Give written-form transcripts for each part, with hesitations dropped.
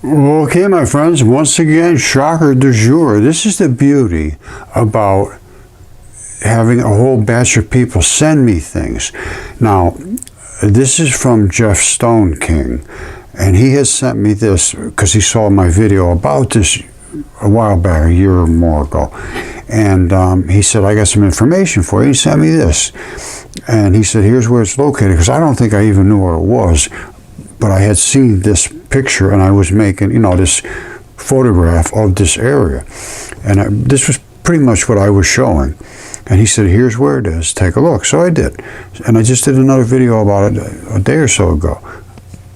Okay, my friends, once again, shocker du jour. This is the beauty about having a whole batch of people send me things. Now, this is from Jeff Stone King, and he has sent me this because he saw my video about this a while back, a year or more ago. And he said, I got some information for you. He sent me this. And he said, here's where it's located, because I don't think I even knew where it was. But I had seen this picture, and I was making, this photograph of this area. And this was pretty much what I was showing. And he said, here's where it is. Take a look. So I did. And I just did another video about it a day or so ago.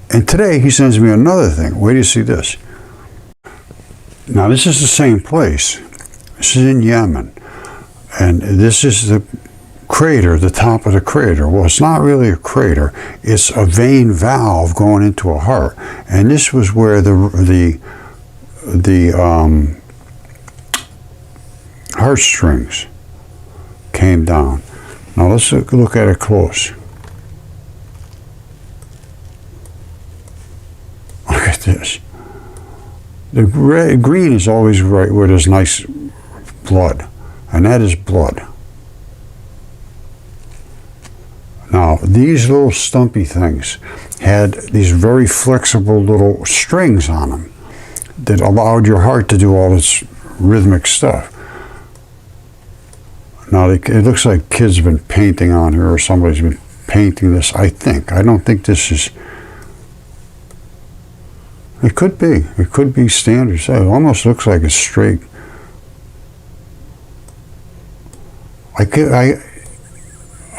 And today he sends me another thing. Wait till you see this. Now, this is the same place. This is in Yemen. And this is the crater, the top of the crater. Well, it's not really a crater. It's a vein valve going into a heart. And this was where the heartstrings came down. Now let's look at it close. Look at this. The green is always right where there's nice blood, and that is blood. Now, these little stumpy things had these very flexible little strings on them that allowed your heart to do all its rhythmic stuff. Now, it looks like kids have been painting on here, or somebody's been painting this, I think. I don't think this is... It could be. It could be standard size. It almost looks like it's straight. I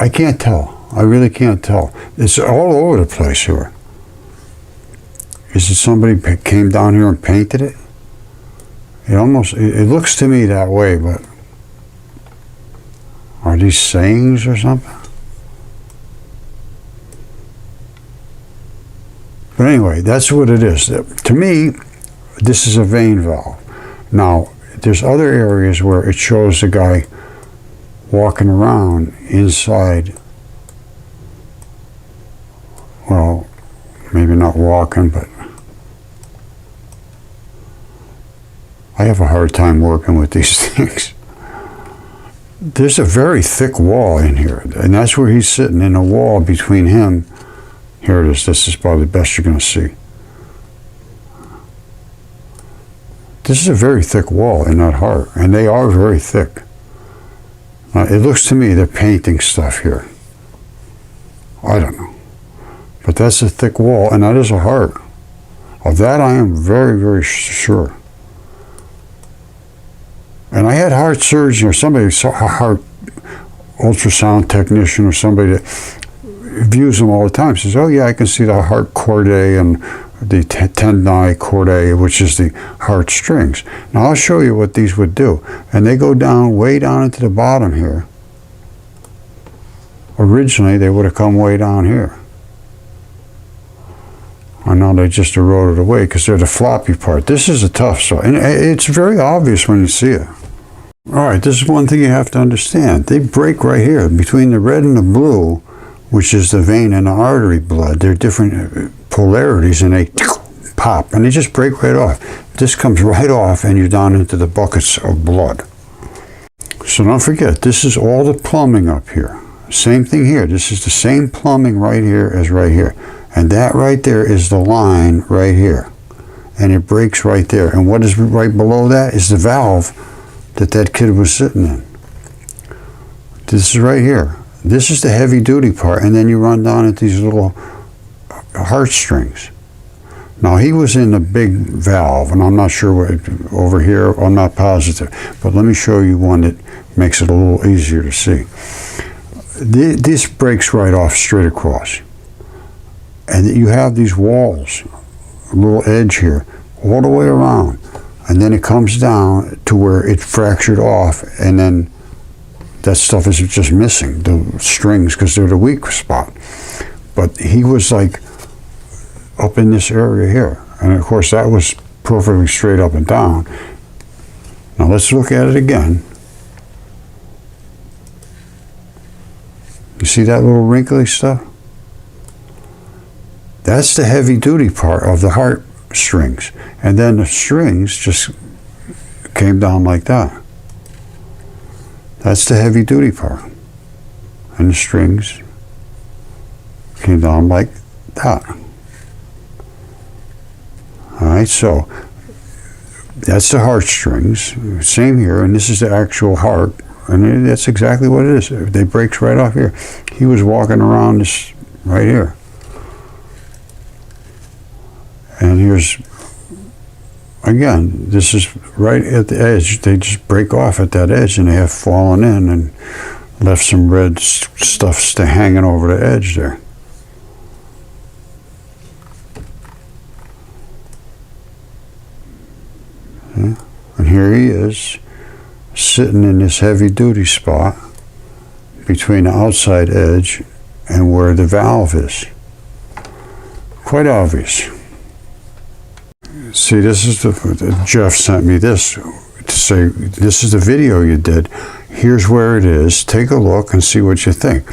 can't tell. I really can't tell. It's all over the place here. Is it somebody came down here and painted it? It looks to me that way, but are these sayings or something? But anyway, that's what it is. To me, this is a vein valve. Now, there's other areas where it shows the guy walking around inside. Well, maybe not walking, but I have a hard time working with these things. There's a very thick wall in here, and that's where he's sitting, in a wall between him. Here it is. This is probably the best you're going to see. This is a very thick wall in that heart, and they are very thick. It looks to me they're painting stuff here. I don't know. But that's a thick wall, and that is a heart. Of that I am very, very sure. And I had heart surgeon, or somebody, a heart ultrasound technician, or somebody that views them all the time, says, oh yeah, I can see the heart chordae and the tendae chordae, which is the heart strings. Now I'll show you what these would do. And they go down, way down into the bottom here. Originally, they would have come way down here. I know they just eroded away because they're the floppy part. This is a tough saw, and it's very obvious when you see it. All right, this is one thing you have to understand. They break right here between the red and the blue, which is the vein and the artery blood. They're different polarities, and they pop, and they just break right off. This comes right off, and you're down into the buckets of blood. So don't forget, this is all the plumbing up here. Same thing here. This is the same plumbing right here as right here. And that right there is the line right here. And it breaks right there. And what is right below that is the valve that kid was sitting in. This is right here. This is the heavy duty part. And then you run down at these little heartstrings. Now, he was in the big valve, and I'm not sure what, over here, I'm not positive. But let me show you one that makes it a little easier to see. This breaks right off straight across. And you have these walls, a little edge here, all the way around. And then it comes down to where it fractured off, and then that stuff is just missing, the strings, because they're the weak spot. But he was like up in this area here. And of course that was perfectly straight up and down. Now let's look at it again. You see that little wrinkly stuff? That's the heavy duty part of the heart strings. And then the strings just came down like that. That's the heavy duty part. And the strings came down like that. Alright, so that's the heartstrings. Same here, and this is the actual heart. And that's exactly what it is. They breaks right off here. He was walking around this right here. And here's, again, this is right at the edge. They just break off at that edge, and they have fallen in and left some red stuff hanging over the edge there. Yeah. And here he is, sitting in this heavy duty spot between the outside edge and where the valve is. Quite obvious. See, this is Jeff sent me this to say, this is the video you did. Here's where it is. Take a look and see what you think.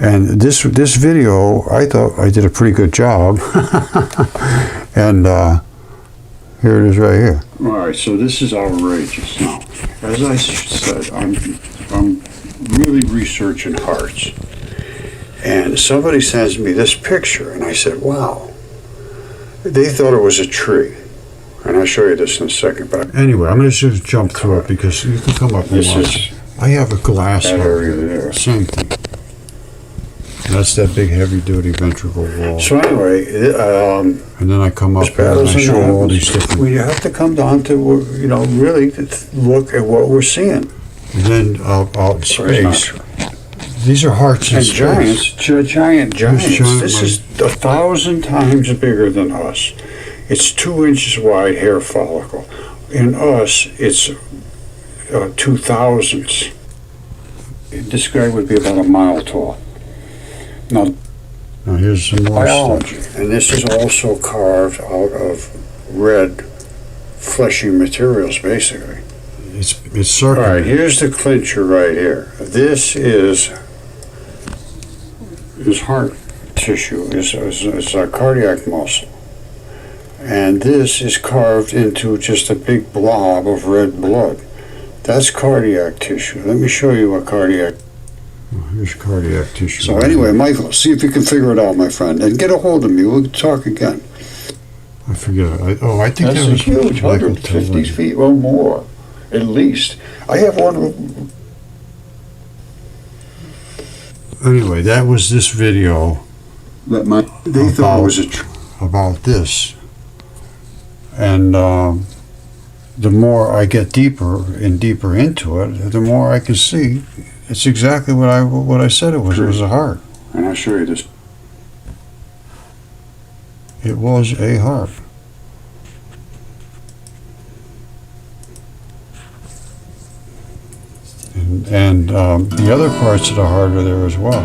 And this video, I thought I did a pretty good job. And here it is right here. All right, so this is outrageous. Now, as I said, I'm really researching hearts. And somebody sends me this picture, and I said, wow. They thought it was a tree. And I'll show you this in a second. But anyway, I'm going to just jump through it because you can come up and watch. I have a glass area there. Same thing. That's that big heavy-duty ventricle wall. So anyway, and then I come up here and I show all these different. We have to come down to, really look at what we're seeing. And then space. These are hearts in space. Giant giants. This is 1,000 times bigger than us. It's 2 inches wide hair follicle. In us, it's 2,000s. This guy would be about a mile tall. Now here's some more biology. Stuff. And this is also carved out of red, fleshy materials, basically. It's circular. All right, here's the clincher right here. This is heart tissue. It's a cardiac muscle. And this is carved into just a big blob of red blood. That's cardiac tissue. Let me show you what cardiac. Here's cardiac tissue. So anyway, Michael, see if you can figure it out, my friend, and get a hold of me. We'll talk again. I forget. I think that was huge, 150 feet or more, at least. I have one. Anyway, that was this video. They thought it was about this. And the more I get deeper and deeper into it, the more I can see it's exactly what I said it was. It was a heart. And I'll show you this. It was a heart. And the other parts of the heart are there as well.